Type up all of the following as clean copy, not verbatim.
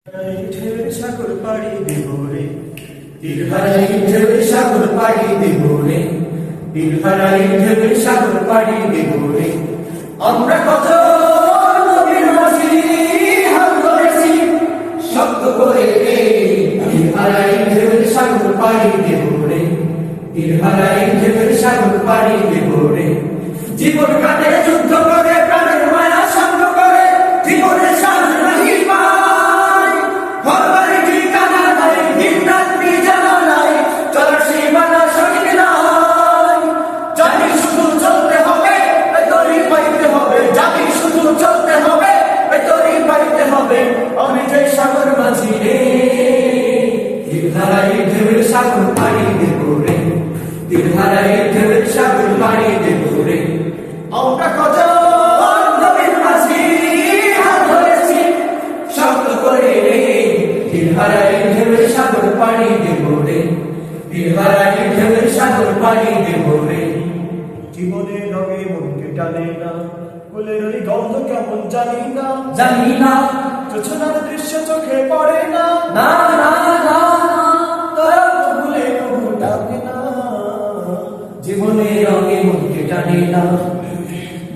ঢেউয়ের সাগর পাড়ি দেব রে, তীরহারাই ঢেউয়ের সাগর পাড়ি দেব রে, তীরহারাই ঢেউয়ের সাগর পাড়ি দেব রে। আমরা কত নবীর মাঝি হাল ধরেছি শক্ত করে রে, তীরহারাই ঢেউয়ের সাগর পাড়ি দেব রে, তীরহারাই ঢেউয়ের সাগর পাড়ি দেব রে। জীবন কাটে যুদ্ধ করে, প্রাণের মায়া সঙ্গ করে, জীবনের সাজ নাহি পায়, ঘরবাড়ি ঠিকানা নাই, দিন রাত্রি জানা নাই, চলার সীমানা সঠিক নাই। জানি শুধু চলতে হবে, তরি পাইতে হবে, জানি শুধু চলতে হবে, তরি পাইতে হবে। আমি যে সাগর মাঝি রে, তীরহারাই ঢেউয়ের সাগর পাড়ি দেব রে, তীরহারাই ঢেউয়ের সাগর পাড়ি দেব রে। আমরা কত নবীর মাঝি হাল ধরেছি শক্ত করে রে, তীরহারাই ঢেউয়ের সাগর পাড়ি দেব রে, তীরহারাই ঢেউয়ের সাগর পাড়ি দেব রে। জীবনের রঙে মনকে টানে না, ফুলের ওই গন্ধ কেমন জানি না, জানি না, জোছনার দৃশ্য চোখে পড়ে না, না না না, তারা ভুলে কবু ডাকে না। জীবনের রঙে মনকে টানে না।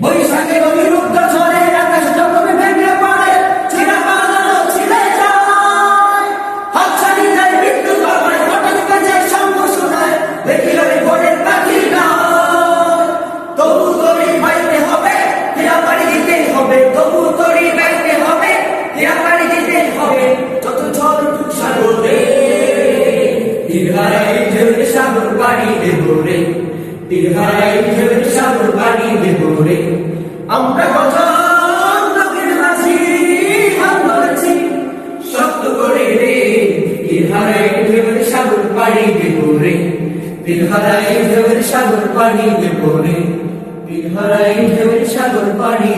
বৈশাখের অবিরুদ্ধ ঝড়ে আকাশ যখন ভেঙে পড়ে, ছিঁড়া বাঁধানো ছিঁড়ে যায়, হাতছানি দেয় বিদ্যুৎ আমায়, হঠাৎ বেজে শঙ্খ শোনায়, দেখি ওই ভোরের পাখি গায়। তবু তরি বাইতে হবে, হিয়া পাড়ি দিতে হবে, তবু তরি বাইতে হবে, হিয়া পাড়ি দিতে হবে। যত ঝড় উঠুক সাগরে, তীরহারাই ঢেউয়ের সাগর পাড়ি দেব রে, তীরহারাই ঢেউয়ের সাগর পাড়ি দেব রে। আমরা কত নবীর মাঝি হাল ধরেছি শক্ত করে রে, তীরহারাই ঢেউয়ের সাগর পাড়ি দেব রে, তীরহারাই ঢেউয়ের সাগর পাড়ি দেব রে, তীরহারাই ঢেউয়ের সাগর পাড়ি